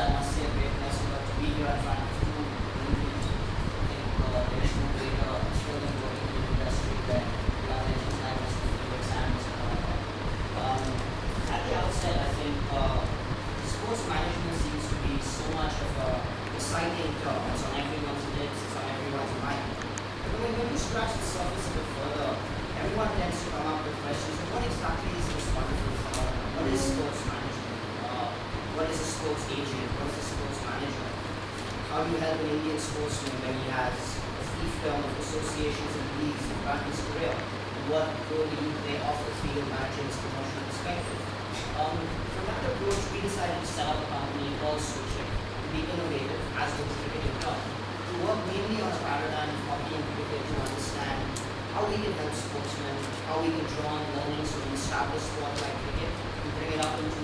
I must say, a great pleasure to be here in front of you. I think there is no greater thrill than working in an industry where you have legends like Mr. Felix and Mr. Kanaka. At the outset, I think sports management seems to be so much of a exciting term. It's on everyone's lips, it's on everyone's mind. But when you scratch the surface a bit further, everyone tends to come up with questions of what exactly is this wonderful phenomenon? What is sports management? What is a sports agent? What is a sports manager? How do you help an Indian sportsman when he has a fiefdom of associations and leagues throughout his career? And what role do you play off the field managing his commercial perspective? From that approach, we decided to set up a company called SwitchHit to be innovative, as the cricketing term, to work mainly on a paradigm of hockey and cricket to understand how we can help sportsmen, how we can draw on learnings from an established sport like cricket and bring it up into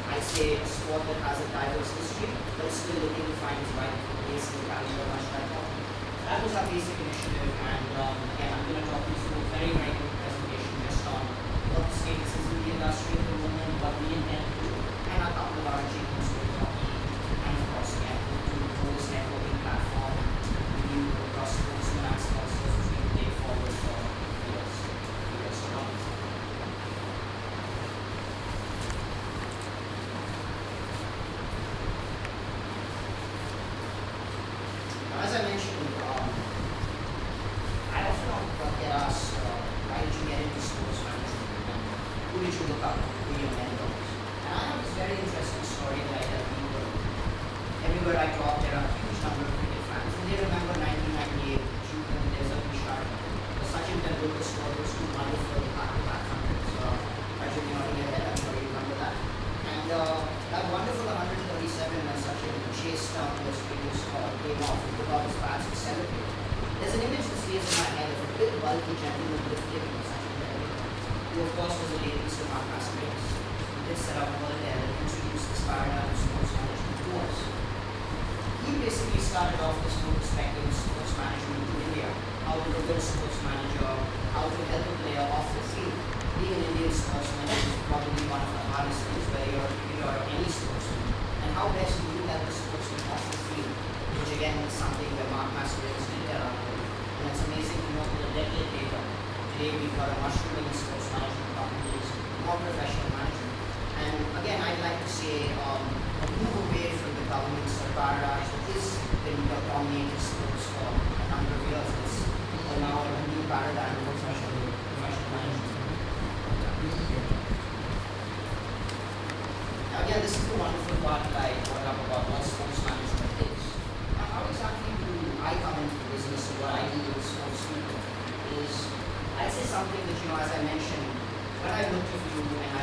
I'd say, a sport that has a diverse history, but is still looking to find its right place in the calendar, much like hockey. That was our basic initiative, and again, I'm going to talk you through a very, very quick presentation just on what the status is in the industry at the moment, what we intend to do, and a couple of our achievements with hockey, and of course, again, to grow this networking platform, review across sportsmen and sponsors, which we will take forward for years to come. As I mentioned, I often get asked, why did you get into sports management? And who did you look up to? Who were your mentors? And I have this very interesting story that I tell people. Everywhere I talk, there are a huge number of cricket fans. And they remember 1998, June in the desert in Sharjah. The Sachin Tendulkar score was too wonderful, back-to-back hundreds. Actually, not in your head, I'm sure you remember that. And that wonderful 137 when Sachin chased down those previous came off and took out his bats to celebrate. There's an image that stays in my head of a big bulky gentleman lifting Sachin Tendulkar, who of course was a lady to Mark Masquerades. He did set up over there and introduced this paradigm of sports management to us. He basically started off this whole perspective of sports management to India, how to look at a sports manager, how to help a player off the field. Being an Indian sportsman is probably one of the hardest things, whether you're a cricketer or any sportsman. And how best do you help the sportsman off the field, which again is something that Mark Masquerades did there. And it's amazing to know that a decade later, today we've got a mushrooming in sports management companies, more professional management. And again, I'd like to say a move away from the government's paradigm that has been dominating sports for a number of years. It's now a new paradigm of professional management. Now again, this is the wonderful part that I brought up about what sports management is. Now how exactly do I come into the business and what I do with sports people is, I'd say something that, as I mentioned, when I looked at you and I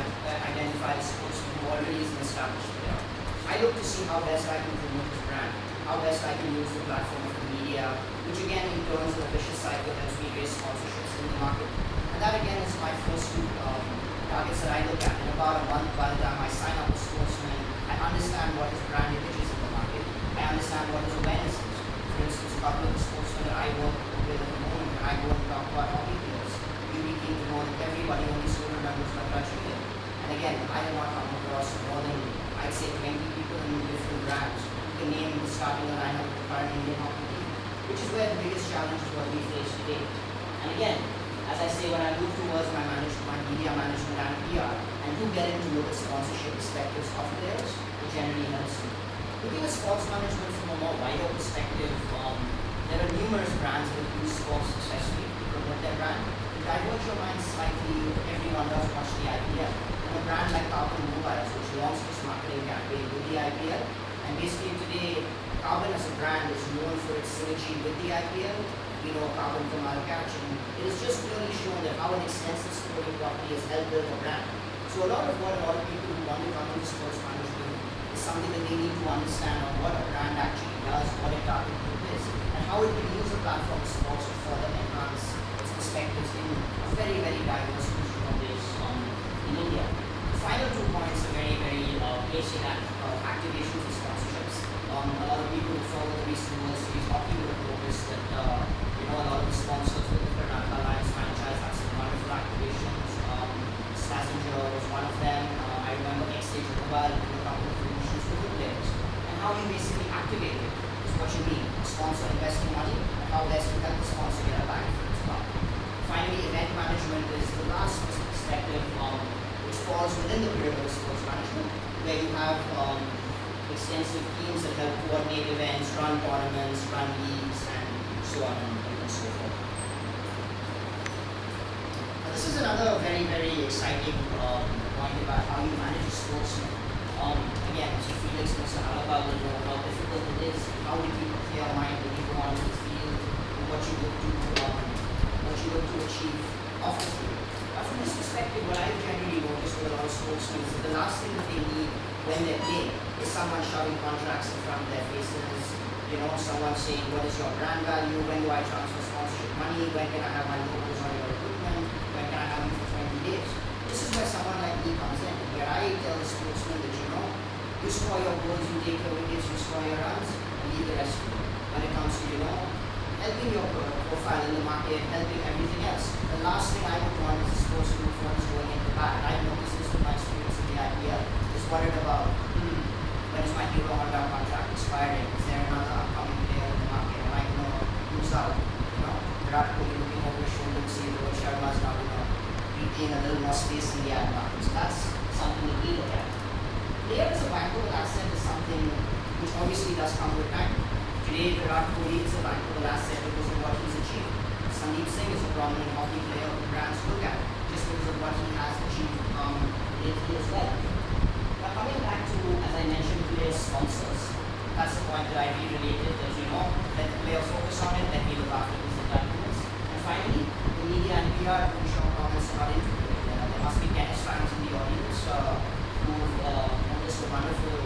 identified a sportsman who already is an established player, I look to see how best I can promote his brand, how best I can use the platform of the media, which again in turn is a vicious cycle helps me raise sponsorships in the market. And that again is my first two targets that I look at. In about a month, by the time I sign up a sportsman, I understand what his brand image is in the market. I understand what his awareness is. For instance, a couple of the sportsmen that I work with at the moment, when I go and talk about hockey players, you'll be keen to know that everybody only still remembers my touch with. And again, I have not come across more than, I'd say, 20 people in different brands who can name the starting lineup of the current Indian hockey team, which is where the biggest challenge is what we face today. And again, as I say, when I move towards my media management and PR, and do get into look at sponsorship perspectives of players, it generally helps me. Looking at sports management from a more wider perspective, there are numerous brands that use sports successfully to promote their brand. To divert your mind slightly, everyone does watch the IPL. And a brand like Carbon Mobiles, which launched this marketing campaign with the IPL, and basically today, Carbon as a brand is known for its synergy with the IPL. We know Carbon Kamal Catch, and it has just clearly shown that how an extensive sporting property has helped build a brand. So a lot of people who want to come into sports management is something that they need to understand on what a brand actually does, what a target group is, and how it can use a platform of sports to further enhance its perspectives in a very, very diverse consumer base in India. The final 2 points are very, very basic activations and sponsorships. A lot of people who follow the recent World Series hockey would have noticed that a lot of the sponsors with the Karnataka Lions franchise had some wonderful activations. Slazenger was one of them. I remember XA Jabal, a couple of promotions for good players. how you basically activate it is what you need. A sponsor investing money and how best you help the sponsor get a bang for its buck. Finally, event management is the last perspective which falls within the pyramid of sports management, where you have extensive teams that help coordinate events, run tournaments, run leagues, and so on and so forth. Now, this is another very, very exciting point about how you manage a sportsman. Again, Mr. Felix, Mr. Alaba will know how difficult it is, how to keep a clear mind when you go onto the field, and what you look to achieve off the field. From this perspective, what I've generally noticed with a lot of sportsmen is that the last thing that they need when they play is someone shoving contracts in front of their faces, someone saying, what is your brand value, when do I transfer sponsorship money, when can I have my logos on your equipment, when can I have you for 20 days. This is where someone like me comes in, where I tell the sportsman that, you score your goals, you take your wickets, you score your runs, and leave the rest to me. When it comes to, helping your profile in the market, helping everything else. The last thing I would want is a sportsman who is going into bat. I've noticed this with my experience in the IPL. Is worried about, when is my Hero Honda contract expiring? Is there another upcoming player in the market? Am I going to lose out? Virat Kohli looking over his shoulder to see if Rohit Sharma is now going to retain a little more space in the ad market. So that's something that we look at. Player as a bankable asset is something which obviously does come with time. Today, Virat Kohli is a bankable asset because of what he's achieved. Sandeep Singh is a prominent hockey player who brands look at just because of what he has achieved lately as well. Now coming back to, as I mentioned, players' sponsors, that's the point that I related that, let the player focus on it, let me look after his entitlements. And finally, the media and PR to ensure comments are not integrated. There must be tennis fans in the audience who've noticed a wonderful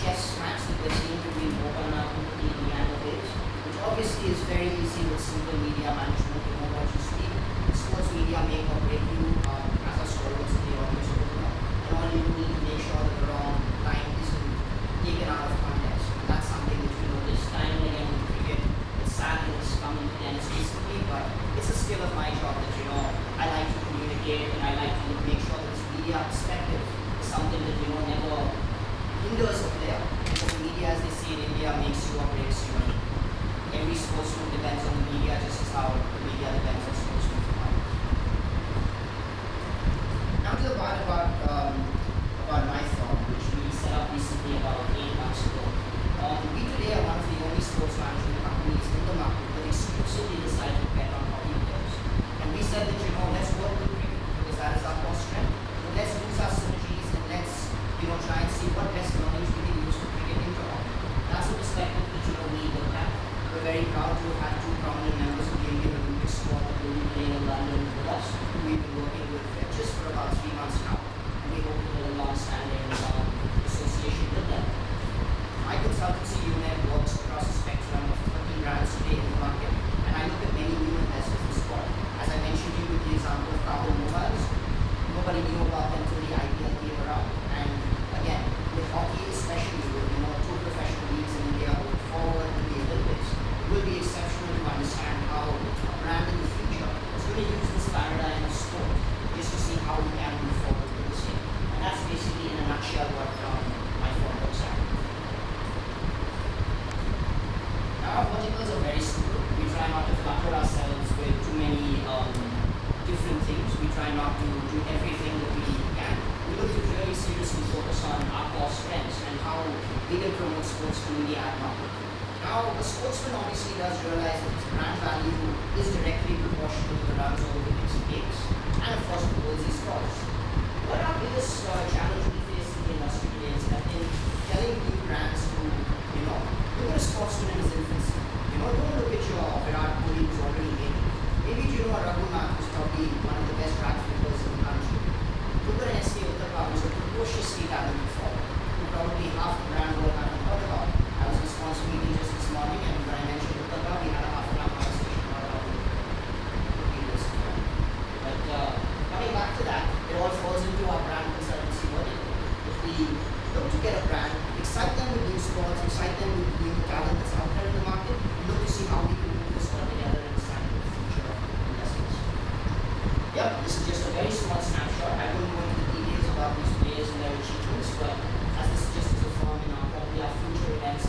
chess match that we're seeing between Bopana and Indiana Page, which obviously is very easy with simple media management. You know what you speak. Sports media make or break you as a stalwarts in the audience. And all you need to make sure that the wrong line isn't taken out of context. And that's something that you notice time and again with cricket. It's sad that it's come into tennis recently, but it's a skill of my job that I like to communicate and I like to make sure that this media perspective is something that never hinders a player. Because the media, as they say in India, makes you or breaks you. Every sportsman depends on the media just as how the media depends on sportsmen. Now to the part about my firm, which we set up recently about 8 months ago. We today are one of the only sports management companies in the market that exclusively decided to bet on hockey players. And we said that, let's work with cricket because that is our core strength. But let's use our synergies and let's, try and see what best learnings we can use for cricket into hockey. That's a perspective that, we look at. We're very proud to have had 2 prominent members of the Indian Olympic squad that will be playing in London with us, who we've been working with just for about 3 months now. And we hope to build a long-standing association with them. My consultancy unit works across a spectrum of 13 brands today in the market, and I look at many new investors in sport. As I mentioned to you with the example of Carbon Mobiles, nobody knew about them until the IPL came around. And again, with hockey especially, with 2 professional leagues in India going forward in the Olympics, it will be exceptional to understand how a brand in the future is going to use this paradigm of sport just to see how we can move forward with the same. And that's basically in a nutshell what my firm looks at. Now our verticals are very simple. We try not to clutter ourselves with too many different things. We try not to do everything that we can. We look to really seriously focus on our core strengths and how we can promote sportsmen in the ad market. Now, the sportsman obviously does realize that his brand value is directly proportional to the runs or wickets he takes, and of course the goals he scores. What our biggest challenge we face in the industry today is that in telling new brands to, look at a sportsman in his infancy. Don't look at your Virat Kohli who's already made it. Maybe Raghunath, who's probably one of the best drag flippers in the country. Look at an SK Uttappa, who's a precociously talented forward, who probably half the brand world haven't heard about. I was in a sponsor meeting just this morning, and when I mentioned Uttappa, we had a half an hour conversation about how to do this. But coming back to that, it all falls into our brand consultancy vertical. If we look to get a brand, excite them with new sports, excite them with new talent that's out there in the market, look to see how we can move this all together and design the future of investments. Yep, this is just a very small snapshot. I wouldn't go into the details about these players and their achievements, but as this is just as a firm, probably our future events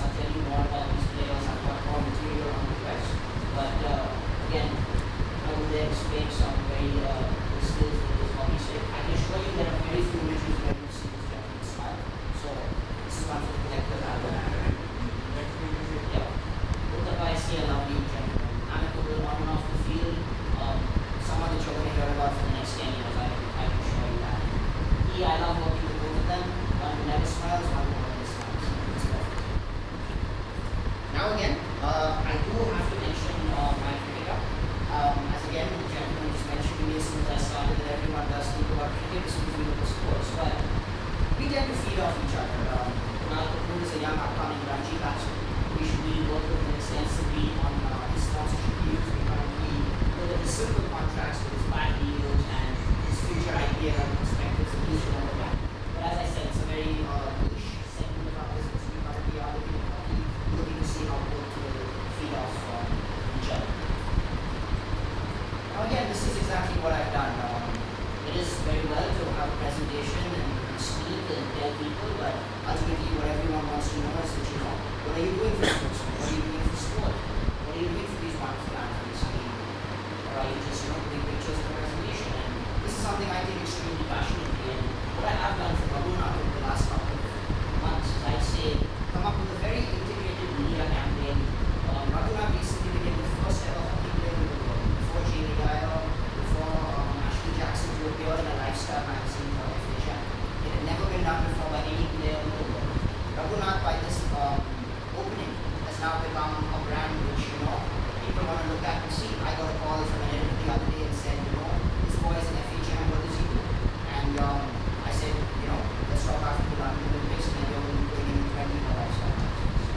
tend to feed off each other. Now, who is a young upcoming Ranji batsman, we should really work with him extensively on his sponsorship deals. We currently look at the simple contracts with his bad deals and his future idea and perspectives and he's going to that. But as I said, it's a very niche segment of our business. We currently are looking at hockey, looking to see how both will feed off each other. Now again, this is exactly what I've done. It is very well to have a presentation and speak and tell people, but ultimately what everyone wants to know is that, what are you doing for sports? What are you doing for sport? What are you doing for these wonderful athletes? Or are you just, putting pictures of a presentation? And this is something I take extremely passionately. And what I have done for Raghunath over the last couple of months is I'd say come up with a very integrated media campaign. Raghunath recently became the first ever hockey player in the world. Before Jamie Dyer, before Ashley Jackson to appear in a lifestyle magazine called FHM. It had never been done before by any player in the world. Raghunath, by this opening, has now become a brand which, people want to look at and see. I got a call from an editor the other day and said, this boy is in FHM, what does he do? And I said, let's talk after the London Olympics, and you're going to be going in 20 more lifestyle magazines.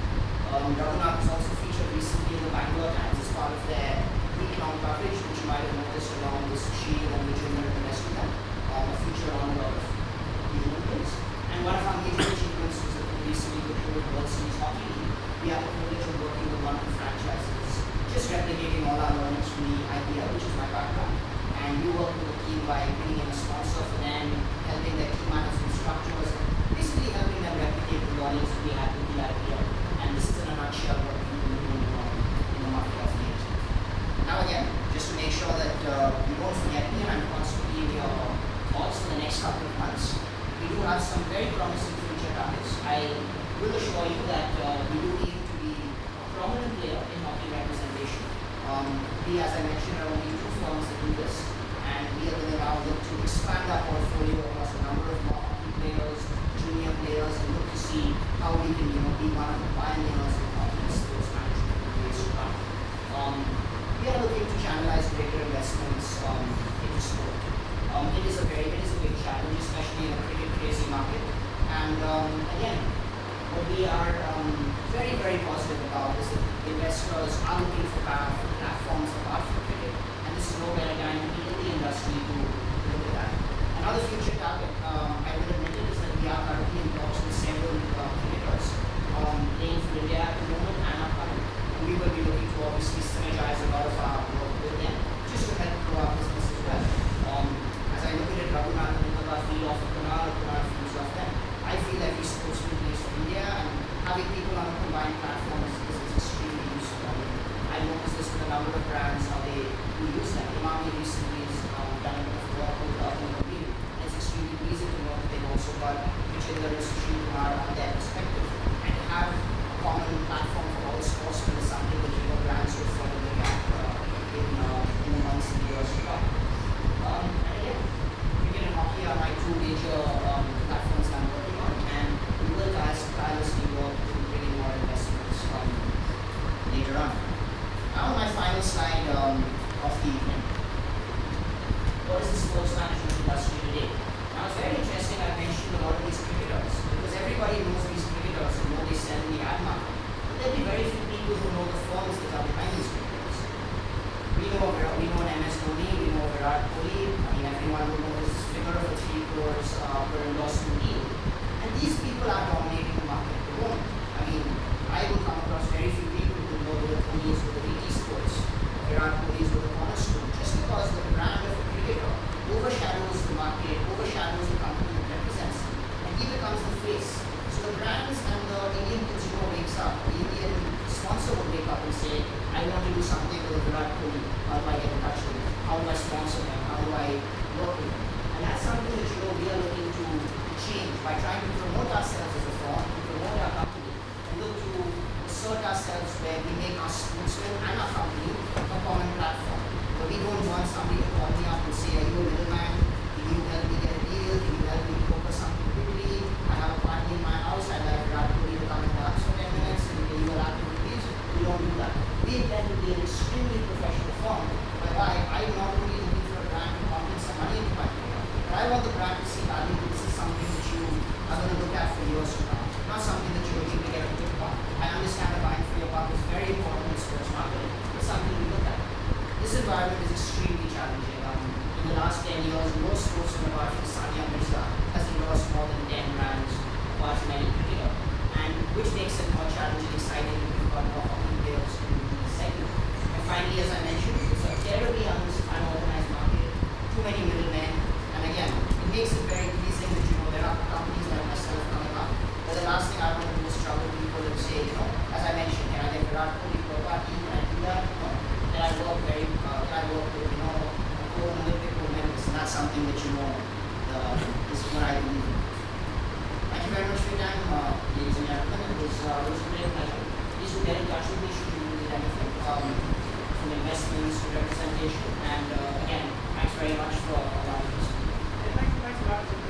Raghunath was also featured recently in the Bangalore Times as part of their week-long coverage, which you might have noticed along with Sushil and the Junior and the rest of them, a feature on a lot of the Olympics. And one of our major achievements was that we recently procured World Series Hockey League. We had the privilege of working with one of the franchises, just replicating all our learnings from the idea, which is my background. And we worked with the team by bringing in a sponsor for them, helping their team management structures, basically helping them replicate the learnings that we had with the idea. And this is in a nutshell what we do in the market of the internet. Now again, just to make sure that you don't forget me and I'm constantly in your thoughts for the next couple of months, we do have some very promising future targets. I will assure you that we do aim to be a prominent player in hockey representation. We, as I mentioned, are only two firms that do this, and we are going to now look to expand our portfolio across a number of more hockey players, junior players, and look to see how we can, be one of the pioneers in hockey sports management in the years to come. We are looking to channelize greater investments into sport. It is a big challenge, especially in a cricket crazy market. And again, what we are very, very positive about is that investors are looking for powerful platforms apart from cricket, and this is no better time to be in the industry to look at that. Another future target, I will admit it, is that we are currently in talks with several cricketers playing for India at the moment and upcoming. We will be looking to obviously synergize a lot of our work with them, just to help grow our business as well. As I look at it, Raghunath and Nicola feed off of Kunal feeds off them. I feel every sportsman plays for India, and having people on a combined platform is extremely useful. I noticed this with a number of brands, how they use them. Imami recently has done a bit of work with Urban. It's extremely easy to know that they've also got Vichinder and Sushil Kumar on their perspective. And to have a common platform for all sportsmen is something that brands will follow the gap in the months and years to come. And again, cricket and hockey are my two major platforms I'm working on, and we will tirelessly work to bring in more investments later on. Now my final slide of the evening. What is the sports management industry today? Now it's very interesting I mentioned a lot of these cricketers, because everybody knows these cricketers and know they sell in the ad market. But there'll be very few people who know the firms that are behind these cricketers. We know an MS Dhoni, we know Virat Kohli. I mean, everyone who knows this figure of a 3 crores per endorsement deal. And these people are dominating the market. They won't. I mean, I will come across very few people who know that Dhoni is with the BT Sports, Virat Kohli is with the Cornerstone, just because the brand of a cricketer overshadows the market, overshadows the company it represents, and he becomes the face. So the brands and the Indian consumer wakes up, the Indian sponsor will wake up and say, I want to do something with Virat Kohli. How do I get in touch with him? How do I sponsor him? How do I work with him? And that's something that we are looking to change by trying to promote ourselves as a firm, to promote our company, and look to assert ourselves where we make our sportsmen and our company a common platform. But we don't want somebody to call me up and say, are you a middleman? Can you help me get a deal? Can you help me focus something quickly? I have a party in my house. I'd like Virat Kohli to come and dance for 10 minutes and pay you a lot of rupees. We don't do that. We intend to be an extremely professional firm, whereby I'm not only looking for a brand to pump in some money into my career, but I want the brand to see value that this is something that you are going to which makes it more challenging, exciting, and we've got more hockey players in the segment. And finally, as I mentioned, it's a terribly unorganized market, too many middlemen, and again, it makes it very pleasing that there are companies like myself coming up. But the last thing I want to do is trouble people and say, as I mentioned, can I get Virat Kohli to a party? Can I do that? No. Can I work with Olympic gold medalists? And that's something that is what I believe in. Thank you very much for your time, ladies and gentlemen. It was a great pleasure. Please do get in touch with me should you need anything from investments to representation. And again, thanks very much for allowing us. Thanks a lot.